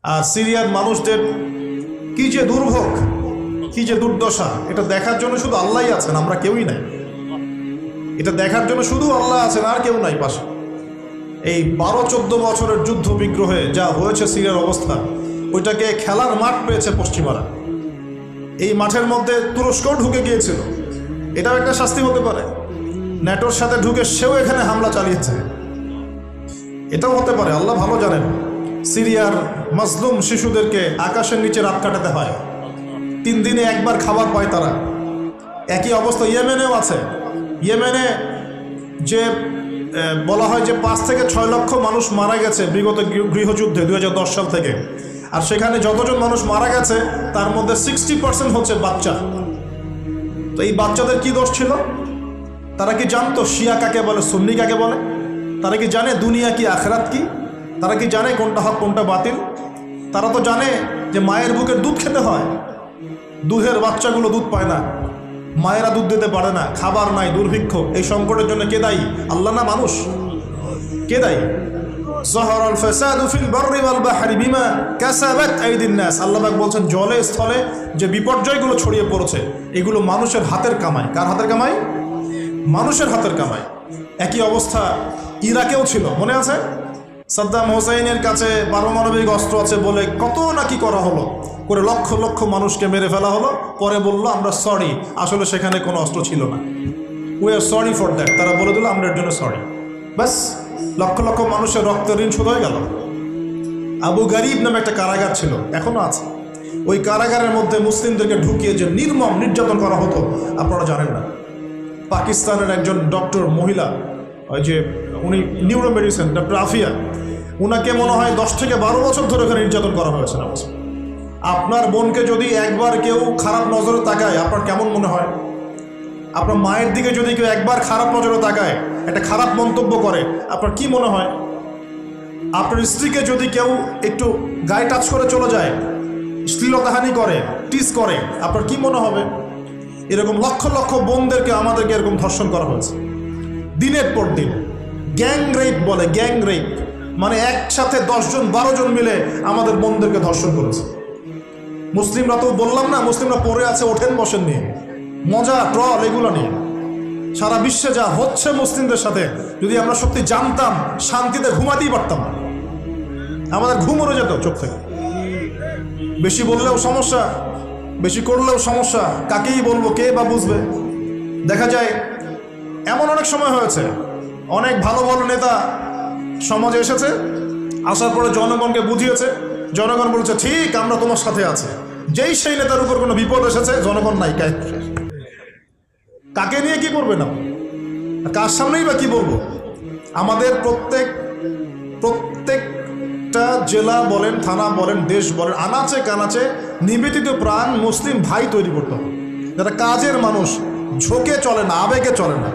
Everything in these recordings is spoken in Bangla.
আর সিরিয়ার মানুষদের কি যে দুর্ভোগ, কি যে দুর্দশা, এটা দেখার জন্য শুধু আল্লাহই আছেন, আমরা কেউই নাই। এটা দেখার জন্য শুধু আল্লাহ আছেন, আর কেউ নাই পাশে। এই 12-14 বছরের যুদ্ধ বিগ্রহে যা হয়েছে সিরিয়ার অবস্থা, ওইটাকে খেলার মাঠ পেয়েছে পশ্চিমারা। এই মাঠের মধ্যে তুরস্কও ঢুকে গিয়েছিল, এটাও একটা শাস্তি হতে পারে। ন্যাটোর সাথে ঢুকে সেও এখানে হামলা চালিয়েছে, এটাও হতে পারে, আল্লাহ ভালো জানেন। সিরিয়ার মাজলুম শিশুদেরকে আকাশের নিচে রাত কাটাতে হয়, 3 দিনে একবার খাবার পায় তারা। একই অবস্থা ইয়েমেনেও আছে। ইয়েমেনে যে বলা হয় যে 5 থেকে 6 লক্ষ মানুষ মারা গেছে বিগত গৃহযুদ্ধে 2010 সাল থেকে, আর সেখানে যতজন মানুষ মারা গেছে তার মধ্যে 60% হচ্ছে বাচ্চা। তো এই বাচ্চাদের কি দোষ ছিল? তারা কি জানতো শিয়া কাকে বলে, সুন্নি কাকে বলে? তারা কি জানে দুনিয়া কি, আখেরাত কি? তারা কি জানে কোনটা হক কোনটা বাতিল? তারা তো জানে যে মায়ের বুকের দুধ খেতে হয়, দুধের বাচ্চাগুলো দুধ পায় না, মায়েরা দুধ দিতে পারে না, খাবার নাই, দুর্ভিক্ষ। এই সংকটের জন্য কে দায়ী? আল্লাহ না মানুষ? কে দায়ী? যাহারাল ফাসাদু ফিল বাররি ওয়াল বাহরি বিমা কাসাবাত আইদিন নাস। আল্লাহ পাক বলছেন জলে স্থলে যে বিপর্যয়গুলো ছড়িয়ে পড়েছে এগুলো মানুষের হাতের কামাই। কার হাতের কামাই? মানুষের হাতের কামাই। একই অবস্থা ইরাকেও ছিল, মনে আছে? সাদ্দাম হোসেনের কাছে পারমাণবিক অস্ত্র আছে বলে কত নাকি করা হলো, করে লক্ষ লক্ষ মানুষকে মেরে ফেলা হলো। পরে বলল আমরা সরি, আসলে সেখানে কোনো অস্ত্র ছিল না, we are sorry for that. তারা বলে দিল আমরা এর জন্য সরি, ব্যাস লক্ষ লক্ষ মানুষের রক্তের ঋণ শোধ হয়ে গেল। আবু গারিব নামে একটা কারাগার ছিল, এখনো আছে। ওই কারাগারের মধ্যে মুসলিমদেরকে ঢুকিয়ে যে নির্মম নির্যাতন করা হতো আপনারা জানেন না। পাকিস্তানের একজন ডক্টর মহিলা, ওই যে উনি নিউরো মেডিসিন ডক্টর আফিয়া, উনাকে মনে হয় 10 থেকে 12 বছর ধরে ওখানে নির্যাতন করা হয়েছে। আপনার বোনকে যদি একবার কেউ খারাপ নজরে তাকায় আপনার কেমন মনে হয়? আপনার মায়ের দিকে যদি কেউ একবার খারাপ নজরে তাকায়, একটা খারাপ মন্তব্য করে, আপনার কি মনে হয়? আপনার স্ত্রীকে যদি কেউ একটু গায়ে টাচ করে চলে যায়, শ্লীলতাহানি করে, টিস করে, আপনার কি মনে হবে? এরকম লক্ষ লক্ষ বোনদেরকে আমাদেরকে এরকম ধর্ষণ করা হয়েছে দিনের পর দিন। গ্যাং রেপ বলে, গ্যাং রেপ মানে একসাথে 10 জন 12 জন মিলে আমাদের বোনদেরকে ধর্ষণ করেছে। মুসলিমরা তো বললাম না, মুসলিমরা পড়ে আছে ওঠেন বসেন নিয়ে, মজা ট্রল এগুলো নিয়ে। সারা বিশ্বে যা হচ্ছে মুসলিমদের সাথে, যদি আমরা সত্যি জানতাম শান্তিতে ঘুমাতেই পারতাম না, আমাদের ঘুম উড়ে যেত চোখ থেকে। বেশি বললেও সমস্যা, বেশি করলেও সমস্যা, কাকেই বলবো, কে বা বুঝবে? দেখা যায় এমন অনেক সময় হয়েছে, অনেক ভালো ভালো নেতা সমাজে এসেছে, আসার পরে জনগণকে বুঝিয়েছে, জনগণ বলছে ঠিক আমরা তোমার সাথে আছি। যেই সেই নেতার উপর কোনো বিপদ এসেছে, জনগণ নাই, কাকে নিয়ে কি করবে না, কার সামনেই বা কি বলবো? আমাদের প্রত্যেকটা জেলা বলেন, থানা বলেন, দেশ বলেন, আনাচে কানাচে নিবেদিত প্রাণ মুসলিম ভাই তৈরি করতে হবে, যারা কাজের মানুষ, ঝোঁকে চলে না, আবেগে চলে না,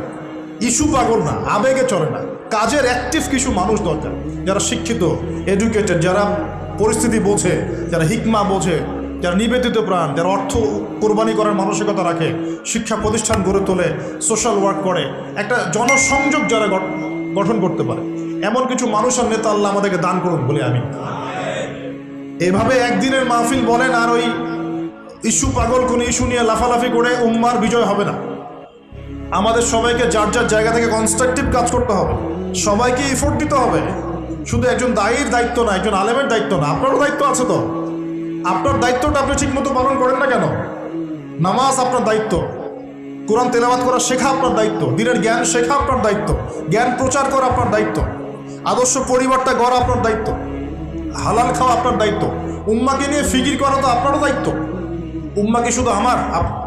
ইস্যু পাগল না, আবেগে চলে না, কাজের অ্যাক্টিভ কিছু মানুষ দরকার, যারা শিক্ষিত, এডুকেটেড, যারা পরিস্থিতি বোঝে, যারা হিকমা বোঝে, যারা নিবেদিত প্রাণ, যারা অর্থ কোরবানি করার মানসিকতা রাখে, শিক্ষা প্রতিষ্ঠান গড়ে তোলে, সোশ্যাল ওয়ার্ক করে, একটা জনসংযোগ যারা গঠন করতে পারে, এমন কিছু মানুষ আর নেতা আল্লাহ আমাদেরকে দান করুন বলে আমি। এভাবে একদিনের মাহফিল বলেন আর ওই ইস্যু পাগল কোন ইস্যু নিয়ে লাফালাফি করে উম্মার বিজয় হবে না। আমাদের সবাইকে যার যার জায়গা থেকে কনস্ট্রাকটিভ কাজ করতে হবে, সবাইকে এফোর্ট দিতে হবে। শুধু একজন দায়ীর দায়িত্ব না, একজন আলেমের দায়িত্ব না, আপনারও দায়িত্ব আছে। তো আপনার দায়িত্বটা আপনি ঠিক মতো পালন করেন না কেন? নামাজ আপনার দায়িত্ব, কোরআন তেলাওয়াত করা শেখা আপনার দায়িত্ব, দিনের জ্ঞান শেখা আপনার দায়িত্ব, জ্ঞান প্রচার করা আপনার দায়িত্ব, আদর্শ পরিবারটা গড়া আপনার দায়িত্ব, হালাল খাওয়া আপনার দায়িত্ব, উম্মাকে নিয়ে ফিকির করা তো আপনারও দায়িত্ব। উম্মা কি শুধু আমার,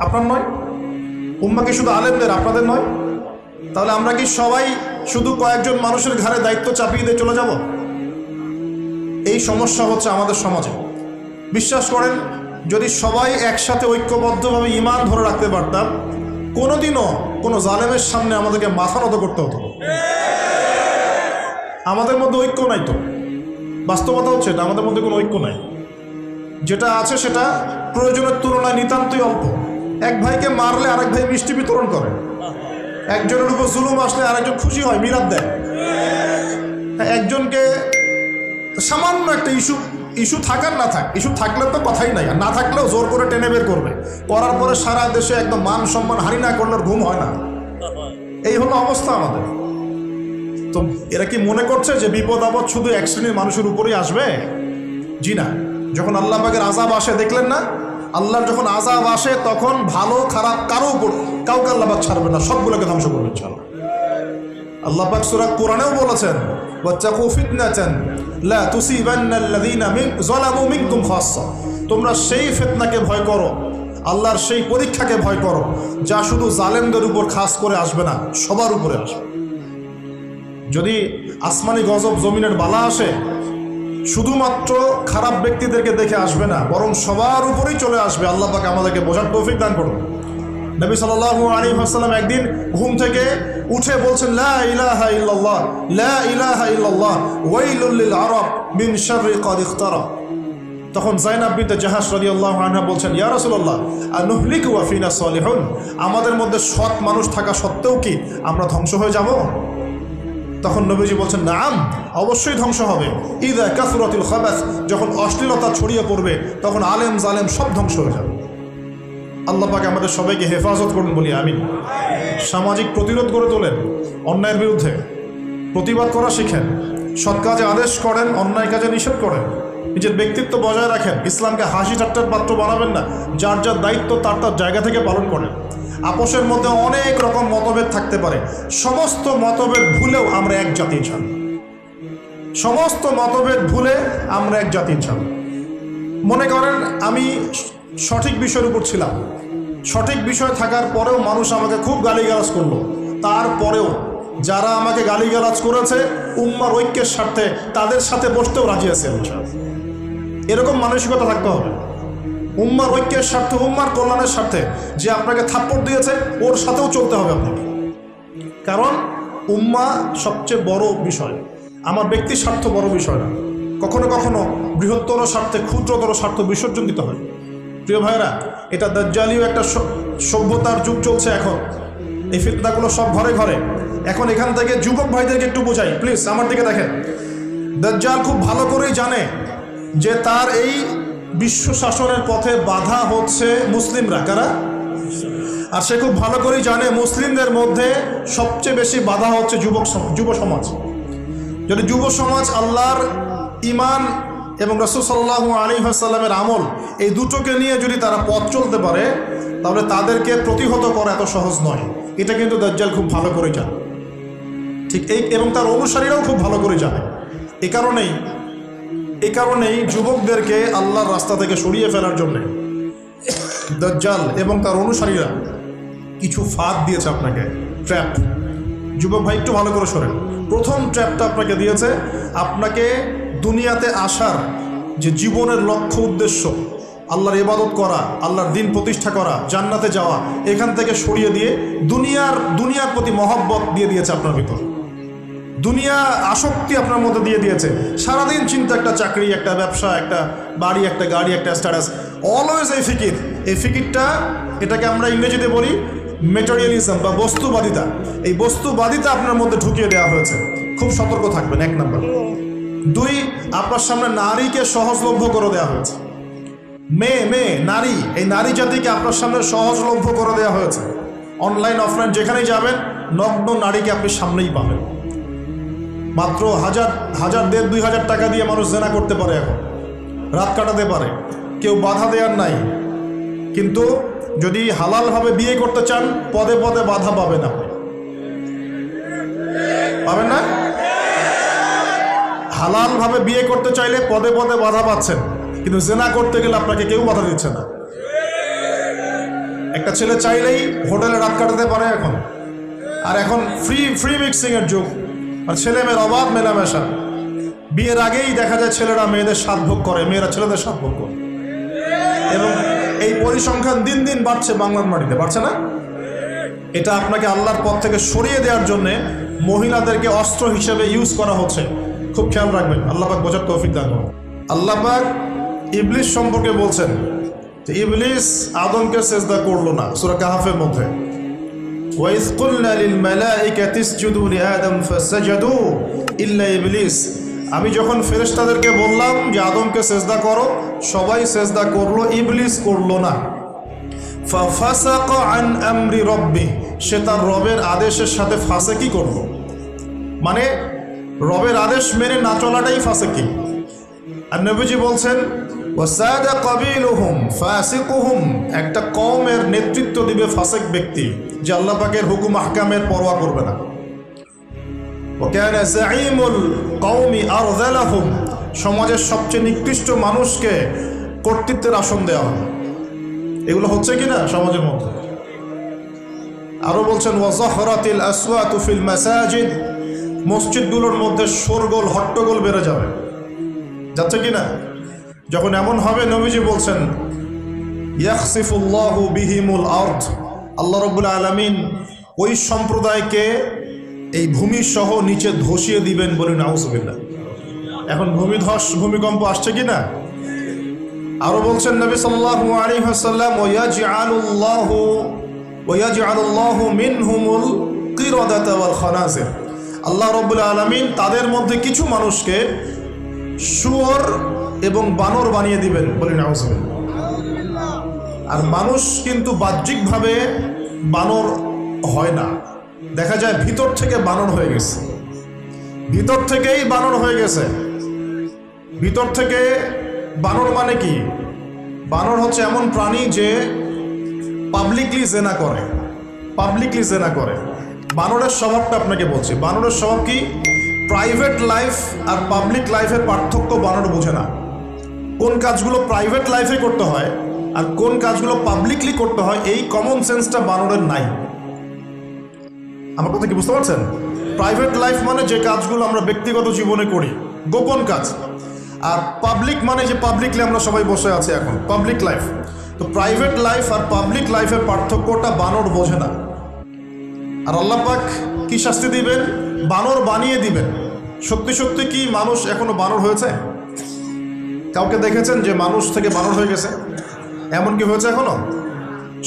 আপনার নয়? উম্মা কি শুধু আলেমদের, আপনাদের নয়? তাহলে আমরা কি সবাই শুধু কয়েকজন মানুষের ঘাড়ে দায়িত্ব চাপিয়ে দিয়ে চলে যাব? এই সমস্যা হচ্ছে আমাদের সমাজে। বিশ্বাস করেন, যদি সবাই একসাথে ঐক্যবদ্ধভাবে ঈমান ধরে রাখতে পারতাম, কোনোদিনও কোনো জালেমের সামনে আমাদেরকে মাথা নত করতে হতো। আমাদের মধ্যে ঐক্য নাই, তো বাস্তবতা হচ্ছে এটা, আমাদের মধ্যে কোনো ঐক্য নাই। যেটা আছে সেটা প্রয়োজনের তুলনায় নিতান্তই অল্প। এক ভাইকে মারলে আরেক ভাই মিষ্টি বিতরণ করে, একজনের উপর জুলুম আসলে আরেকজন খুশি হয়, মিলাদ দেয়। একজনকে সামান্য একটা ইস্যু ইস্যু থাকার না থাক, ইস্যু থাকলে তো কথাই নাই, আর না থাকলেও জোর করে টেনে বের করবে, করার পরে সারা দেশে একদম মান সম্মান হানি না করলে ঘুম হয় না। এই হলো অবস্থা আমাদের। তো এরা কি মনে করছে যে বিপদ আপদ শুধু এক শ্রেণীর মানুষের উপরেই আসবে? জি না। যখন আল্লাহ পাকের আযাব আসে, দেখলেন না, আল্লাহর যখন আযাব আসে তখন ভালো খারাপ কাউকে আল্লাহ পাক ছাড়বে না, সবগুলোকে ধ্বংস করবে ইনশাআল্লাহ। আল্লাহ পাক সূরা কোরআনেও বলেছেন, ওয়াত্তাকু ফিতনাতান লা তুসিবান্নাল্লাযীনা যালামু মিনকুম খাসসা, তোমরা সেই ফিতনাকে ভয় করো, আল্লাহর সেই পরীক্ষাকে ভয় করো যা শুধু জালেমদের উপর খাস করে আসবে না, সবার উপরে আসবে। যদি আসমানি গজব জমিনের বালা আসে, শুধুমাত্র খারাপ ব্যক্তিদেরকে দেখে আসবে না, বরং সবার উপরেই চলে আসবে। আল্লাহ পাক আমাদেরকে বোঝার তৌফিক দান করুন। নবী সাল্লাল্লাহু আলাইহি ওয়াসাল্লাম একদিন ঘুম থেকে উঠে বলছেন, লা ইলাহা ইল্লাল্লাহ, লা ইলাহা ইল্লাল্লাহ, ওয়াইলুল লিল আরাব মিন শাররি ক্বাদ ইখতারাব। তখন যায়েনাব বিনতে জাহাশ রাদিয়াল্লাহু আনহা বলছেন, ইয়া রাসূলুল্লাহ, আনুহলিকু ওয়া ফিনা সালিহুন, আমাদের মধ্যে সৎ মানুষ থাকা সত্ত্বেও কি আমরা ধ্বংস হয়ে যাব? তখন নবীজি বলছেন, নাম, অবশ্যই ধ্বংস হবে। ইযা কাসরাতিল খাবাস, যখন অশ্লীলতা ছড়িয়ে পড়বে তখন আলেম জালেম সব ধ্বংস হয়ে যাবে। আল্লাহ পাক আমাদের সবাইকে হেফাজত করুন বলি আমিন। সামাজিক প্রতিরোধ গড়ে তোলেন, অন্যায়ের বিরুদ্ধে প্রতিবাদ করা শিখেন, সৎ কাজে আদেশ করেন, অন্যায় কাজে নিষেধ করেন, নিজের ব্যক্তিত্ব বজায় রাখেন, ইসলামকে হাসি ঠাট্টার পাত্র বানাবেন না, যার যার দায়িত্ব তার তার জায়গা থেকে পালন করেন। আপোষের মধ্যে অনেক রকম মতভেদ থাকতে পারে, সমস্ত মতভেদ ভুলেও আমরা এক জাতি ইনশাআল্লাহ, সমস্ত মতভেদ ভুলে আমরা এক জাতি ইনশাআল্লাহ। মনে করেন আমি সঠিক বিষয়ের উপর ছিলাম, সঠিক বিষয় থাকার পরেও মানুষ আমাকে খুব গালিগালাজ করলো, তারপরেও যারা আমাকে গালিগালাজ করেছে উম্মার ঐক্যের স্বার্থে তাদের সাথে বসতেও রাজি আছে ইনশাআল্লাহ। এরকম মানসিকতা থাকতে হবে, উম্মার ঐক্যের স্বার্থে, উম্মার কল্যাণের স্বার্থে। যে আপনাকে থাপ্পড় দিয়েছে ওর সাথেও চলতে হবে আপনাকে, কারণ উম্মা সবচেয়ে বড় বিষয়, আমার ব্যক্তির স্বার্থ বড় বিষয় না। কখনো কখনো বৃহত্তর স্বার্থে ক্ষুদ্রতর স্বার্থ বিসর্জন দিতে হয়। প্রিয় ভাইরা, এটা দাজ্জালীয় একটা সভ্যতার যুগ চলছে এখন, এই ফিতনাগুলো সব ঘরে ঘরে। এখন এখান থেকে যুবক ভাইদেরকে একটু বোঝাই, প্লিজ আমার দিকে দেখেন। দাজ্জাল খুব ভালো করেই জানে যে তার এই বিশ্ব শাসনের পথে বাধা হচ্ছে মুসলিমরা, কারা? আর সে খুব ভালো করেই জানে মুসলিমদের মধ্যে সবচেয়ে বেশি বাধা হচ্ছে যুব সমাজ। যদি যুব সমাজ আল্লাহর ঈমান এবং রাসূল সাল্লাল্লাহু আলাইহি ওয়াসাল্লামের আমল এই দুটোকে নিয়ে যদি তারা পথ চলতে পারে, তাহলে তাদেরকে প্রতিহত করা এত সহজ নয়। এটা কিন্তু দাজ্জাল খুব ভালো করে জানে, ঠিক এই, এবং তার অনুসারীরাও খুব ভালো করে জানে। এই কারণেই যুবকদেরকে আল্লাহর রাস্তা থেকে সরিয়ে ফেলার জন্যে দাজ্জাল এবং তার অনুসারীরা কিছু ফাঁদ দিয়েছে আপনাকে, ট্র্যাপ। যুবক ভাই একটু ভালো করে শোনেন। প্রথম ট্র্যাপটা আপনাকে দিয়েছে, আপনাকে দুনিয়াতে আসার যে জীবনের লক্ষ্য উদ্দেশ্য, আল্লাহর ইবাদত করা, আল্লাহর দ্বীন প্রতিষ্ঠা করা, জান্নাতে যাওয়া, এখান থেকে সরিয়ে দিয়ে দুনিয়ার প্রতি মহব্বত দিয়ে দিয়েছে আপনার ভিতর, দুনিয়া আসক্তি আপনার মধ্যে দিয়ে দিয়েছে। সারাদিন চিন্তা, একটা চাকরি, একটা ব্যবসা, একটা বাড়ি, একটা গাড়ি, একটা স্ট্যাটাস, অলওয়েজ এই ফিকিরটা, এটাকে আমরা ইংরেজিতে বলি মেটেরিয়ালিজম বা বস্তুবাদিতা। এই বস্তুবাদিতা আপনার মধ্যে ঢুকিয়ে দেওয়া হয়েছে। খুব সতর্ক থাকবেন, 1 নম্বর। 2, আপনার সামনে নারীকে সহজলভ্য করে দেওয়া হয়েছে। মেয়ে নারী, এই নারী জাতিকে আপনার সামনে সহজলভ্য করে দেওয়া হয়েছে। অনলাইন অফলাইন যেখানেই যাবেন নগ্ন নারীকে আপনি সামনেই পাবেন। মাত্র 1000, 1500-2000 টাকা দিয়ে মানুষ জেনা করতে পারে, এখন রাত কাটাতে পারে, কেউ বাধা দেওয়ার নাই। কিন্তু যদি হালালভাবে বিয়ে করতে চান, পদে পদে বাধা পাবেন, আপনি পাবেন না? হালালভাবে বিয়ে করতে চাইলে পদে পদে বাধা পাচ্ছেন, কিন্তু জেনা করতে গেলে আপনাকে কেউ বাধা দিচ্ছে না। একটা ছেলে চাইলেই হোটেলে রাত কাটাতে পারে এখন, আর এখন ফ্রি মিক্সিংয়ের যুগ, আর ছেলে মেয়ের অবাধ মেলামেশা। বিয়ের আগেই দেখা যায় ছেলেরা মেয়েদের স্বাদ ভোগ করে, মেয়েরা ছেলেদের স্বাদ ভোগ করে, এবং এই পরিসংখ্যান দিন দিন বাড়ছে বাংলার মাটিতে, বাড়ছে না? এটা আপনাকে আল্লাহর পথ থেকে সরিয়ে দেওয়ার জন্যে মহিলাদেরকে অস্ত্র হিসেবে ইউজ করা হচ্ছে। খুব খেয়াল রাখবেন, আল্লাহ পাক বোঝার তৌফিক দান করুন। আল্লাহ পাক ইবলিস সম্পর্কে বলছেন যে ইবলিস আদমকে সিজদা করলো না, সূরা কাহফের মধ্যে। وَإِذْ قُلْنَا لِلْمَلَائِكَةِ اسْجُدُوا لِآدَمَ فَسَجَدُوا إِلَّا إِبْلِيسَ আমি যখন ফেরেশতাদেরকে বললাম যে আদমকে সেজদা করো, সবাই সেজদা করলো, ইবলিস করলো না। ফাফাসাকা আন আমরি রব্বি, সে তার রবের আদেশের সাথে ফাসেকি করলো, মানে রবের আদেশ মেনে না চলাটাই ফাসেকি। আর নবীজি বলছেন ওয়াসাদা কাবিলুহুম ফাসিকুহুম, একটা কওমের নেতৃত্ব দিবে ফাসেক ব্যক্তি, যে আল্লাহ পাকের হুকুম আহকামের পরোয়া করবে না। ওয়াকানা যাঈমুল কওমি আরযালাহুম, সমাজের সবচেয়ে নিকৃষ্ট মানুষকে কর্তৃত্বের আসন দেওয়া হয়। এগুলো হচ্ছে কিনা সমাজের মধ্যে? আরো বলছেন ওয়াজাহরাতিল আসওয়াতু ফিল মাসাজিদ, মসজিদগুলোর মধ্যে শোরগোল হট্টগোল বেড়ে যাবে, যাচ্ছে কিনা? যখন এমন হবে নবীজি বলছেন ইয়াখসিফুল্লাহু বিহিমুল আরদ, আল্লাহ রাব্বুল আলামিন ওই সম্প্রদায়কে এই ভূমি সহ নিচে ধসিয়ে দিবেন, বলি নাউযুবিল্লাহ। এখন ভূমিকম্প আসছে কিনা? আরো বলছেন নবী সাল্লাল্লাহু আলাইহি ওয়াসাল্লাম ওয়ায়াজআলুল্লাহু মিনহুমুল কিরাদাতা ওয়াল খানাজির, আল্লাহ রাব্বুল আলামিন তাদের মধ্যে কিছু মানুষকে শুয়োর এবং বানর বানিয়ে দিবেন, বলি নাউযুবিল্লাহ। আর মানুষ কিন্তু বাহ্যিকভাবে বানর হয় না, দেখা যায় ভিতর থেকে বানর হয়ে গেছে, ভিতর থেকেই বানর হয়ে গেছে। ভিতর থেকে বানর মানে কি? বানর হচ্ছে এমন প্রাণী যে পাবলিকলি জেনা করে, পাবলিকলি জেনা করে। বানরের স্বভাবটা আপনাকে বলছি, বানরের স্বভাব কি? প্রাইভেট লাইফ আর পাবলিক লাইফের পার্থক্য বানর বোঝে না। কোন কাজগুলো প্রাইভেট লাইফে করতে হয় আর কোন কাজগুলো পাবলিকলি করতে হয়, এই কমন সেন্সটা বানরের নাই। আমার কথা কি বুঝতে পারছেন? প্রাইভেট লাইফ মানে যে কাজগুলো আমরা ব্যক্তিগত জীবনে করি, গোপন কাজ। আর পাবলিক মানে যে পাবলিকলি আমরা সবাই বসে আছি এখন, পাবলিক লাইফ। তো প্রাইভেট লাইফ আর পাবলিক লাইফের পার্থক্যটা বানর বোঝে না। আর আল্লাহ পাক কি শাস্তি দিবেন? বানর বানিয়ে দিবেন। সত্যি সত্যি কি মানুষ এখনো বানর হয়েছে? কাউকে দেখেছেন যে মানুষ থেকে বানর হয়ে গেছে? এমন কি হয়েছে এখনো?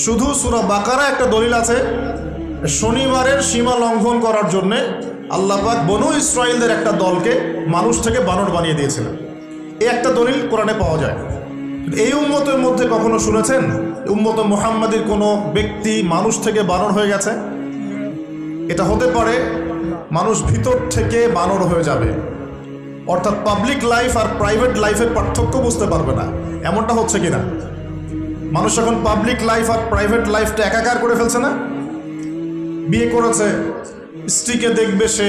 শুধু সূরা বাকারা একটা দলিল আছে, শনিবারের সীমা লঙ্ঘন করার জন্যে আল্লাহ পাক বনু ইসরাইলদের একটা দলকে মানুষ থেকে বানর বানিয়ে দিয়েছিলেন। এই একটা দলিল কোরআনে পাওয়া যায়। এই উম্মতের মধ্যে কখনো শুনেছেন উম্মত মুহাম্মাদির কোনো ব্যক্তি মানুষ থেকে বানর হয়ে গেছে? এটা হতে পারে মানুষ ভিতর থেকে বানর হয়ে যাবে, অর্থাৎ পাবলিক লাইফ আর প্রাইভেট লাইফের পার্থক্য বুঝতে পারবে না। এমনটা হচ্ছে কিনা? মানুষ এখন পাবলিক লাইফ আর প্রাইভেট লাইফটা একাকার করে ফেলছে না? বিয়ে করেছে, স্ত্রীকে দেখবে সে,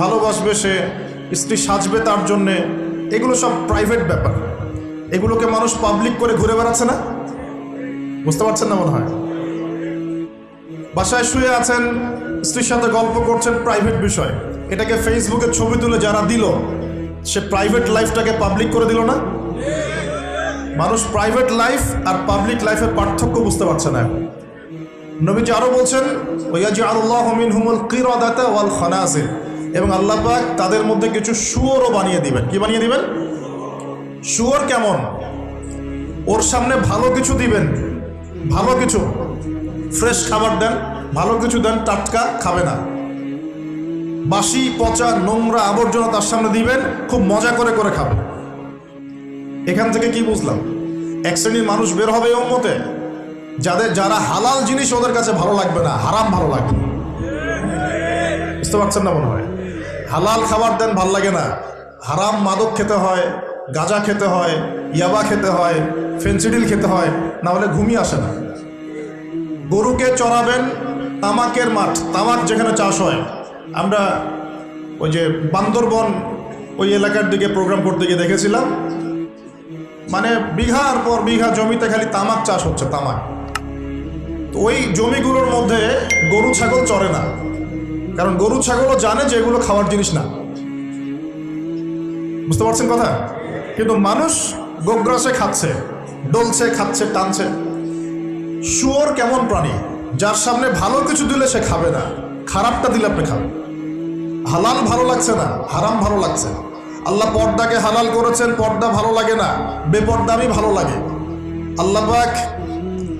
ভালোবাসবে সে, স্ত্রী সাজবে তার জন্যে, এগুলো সব প্রাইভেট ব্যাপার। এগুলোকে মানুষ পাবলিক করে ঘুরে বেড়াচ্ছে না? বুঝতে পারছেন না মনে হয়? বাসায় শুয়ে আছেন, স্ত্রীর সাথে গল্প করছেন, প্রাইভেট বিষয়। এটাকে ফেসবুকে ছবি তুলে যারা দিল, সে প্রাইভেট লাইফটাকে পাবলিক করে দিল না? মানুষ প্রাইভেট লাইফ আর পাবলিক লাইফের পার্থক্য বুঝতে পারছে না। নবীজি আরো বলছেন ওয়ায়াজআলুল্লাহু মিনহুমুল কিরাদাতা ওয়াল খানাজির, এবং আল্লাহ পাক তাদের মধ্যে কিছু শুয়োরও বানিয়ে দিবেন। কি বানিয়ে দিবেন? শুয়োর কেমন? ওর সামনে ভালো কিছু দিবেন, ভালো কিছু, ফ্রেশ খাবার দেন, ভালো কিছু দেন, টাটকা খাবে না। বাসি পচা নোংরা আবর্জনা তার সামনে দিবেন, খুব মজা করে করে খাবে। এখান থেকে কি বুঝলাম? এক শ্রেণীর মানুষ বের হবে এই উম্মতে, যারা হালাল জিনিস ওদের কাছে ভালো লাগবে না, হারাম ভালো লাগবে। বুঝতে পারছেন না মনে হয়? হালাল খাবার দেন, ভাল লাগে না, হারাম মাদক খেতে হয়, গাঁজা খেতে হয়, ইয়াবা খেতে হয়, ফেন্সিডিল খেতে হয়, না হলে ঘুমিয়ে আসে না। গরুকে চড়াবেন তামাকের মাঠ, তামাক যেখানে চাষ হয়। আমরা ওই যে বান্দরবন ওই এলাকার দিকে প্রোগ্রাম করতে গিয়ে দেখেছিলাম, মানে বিঘার পর বিঘা জমিতে খালি তামাক চাষ হচ্ছে, তামাক। তো ওই জমিগুলোর মধ্যে গরু ছাগল চড়ে না, কারণ গরু ছাগলও জানে যে এগুলো খাওয়ার জিনিস না। বুঝতে পারছেন কথা? কিন্তু মানুষ গোগ্রাসে খাচ্ছে, ডলছে, খাচ্ছে, টানছে। শুয়োর কেমন প্রাণী? যার সামনে ভালো কিছু দিলে সে খাবে না, খারাপটা দিলে আপনি খাবেন। হালাল ভালো লাগছে না, হারাম ভালো লাগছে। আল্লাহ পর্দাকে হালাল করেছেন, পর্দা ভালো লাগে না, বেপর্দামি ভালো লাগে। আল্লাহ পাক,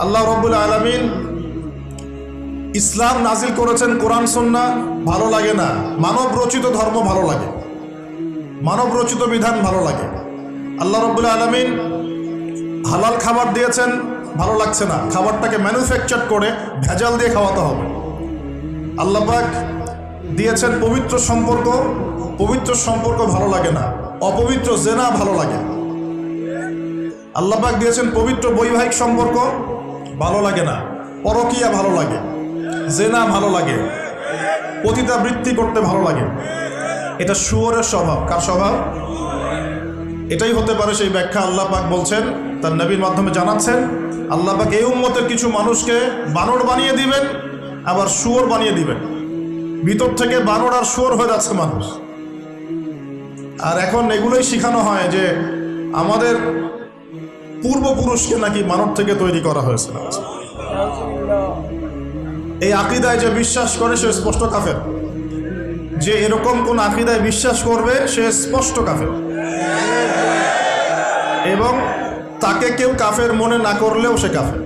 আল্লাহ রাব্বুল আলামিন ইসলাম নাজিল করেছেন, কোরআন সুন্নাহ ভালো লাগে না, মানব রচিত ধর্ম ভালো লাগে। মানব রচিত বিধান ভালো লাগে। আল্লাহ রাব্বুল আলামিন হালাল খাবার দিয়েছেন, ভালো লাগছে না, খাবারটাকে ম্যানুফ্যাকচার করে ভেজাল দিয়ে খাওয়াতে হবে। আল্লাহ পাক দিয়েছেন পবিত্র সম্পর্ক, পবিত্র সম্পর্ক ভালো লাগে না, অপবিত্র জেনা ভালো লাগে। আল্লাহ পাক দিয়েছেন পবিত্র বৈবাহিক সম্পর্ক, ভালো লাগে না, পরকীয়া ভালো লাগে, জেনা ভালো লাগে, পতিতাবৃত্তি করতে ভালো লাগে। এটা শুয়োরের স্বভাব। কার স্বভাব? এটাই হতে পারে সেই ব্যাখ্যা আল্লাহ পাক বলছেন, তার নবীর মাধ্যমে জানাচ্ছেন, আল্লাহ পাক এই উম্মতের কিছু মানুষকে বানর বানিয়ে দিবেন, আবার শুয়োর বানিয়ে দিবেন। ভিতর থেকে বানর আর শুয়োর হয়ে যাচ্ছে মানুষ। আর এখন এগুলোই শেখানো হয় যে আমাদের পূর্বপুরুষকে নাকি মানব থেকে তৈরি করা হয়েছে। এই আকীদায় যে বিশ্বাস করে সে স্পষ্ট কাফের। যে এরকম কোন আকীদায় বিশ্বাস করবে সে স্পষ্ট কাফের, এবং তাকে কেউ কাফের মনে না করলেও সে কাফের।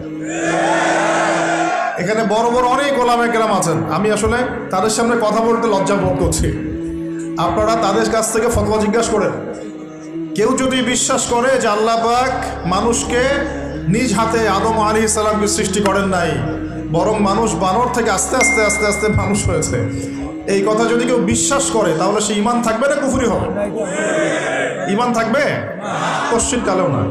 এখানে বড় বড় অনেক ওলামায়ে কেরাম আছেন, আমি আসলে তাদের সামনে কথা বলতে লজ্জা বোধ করছি। আপনারা তাদের কাছ থেকে ফতোয়া জিজ্ঞাসা করেন। কেউ যদি বিশ্বাস করে যে আল্লাহ পাক মানুষকে নিজ হাতে আদম আলাইহিস সালামকে সৃষ্টি করেন নাই, বরং মানুষ বানর থেকে আস্তে আস্তে আস্তে আস্তে মানুষ হয়েছে, এই কথা যদি কেউ বিশ্বাস করে তাহলে সে ঈমান থাকবে না কুফরি হবে? ঈমান থাকবে? কোশ্চিন কালেও না।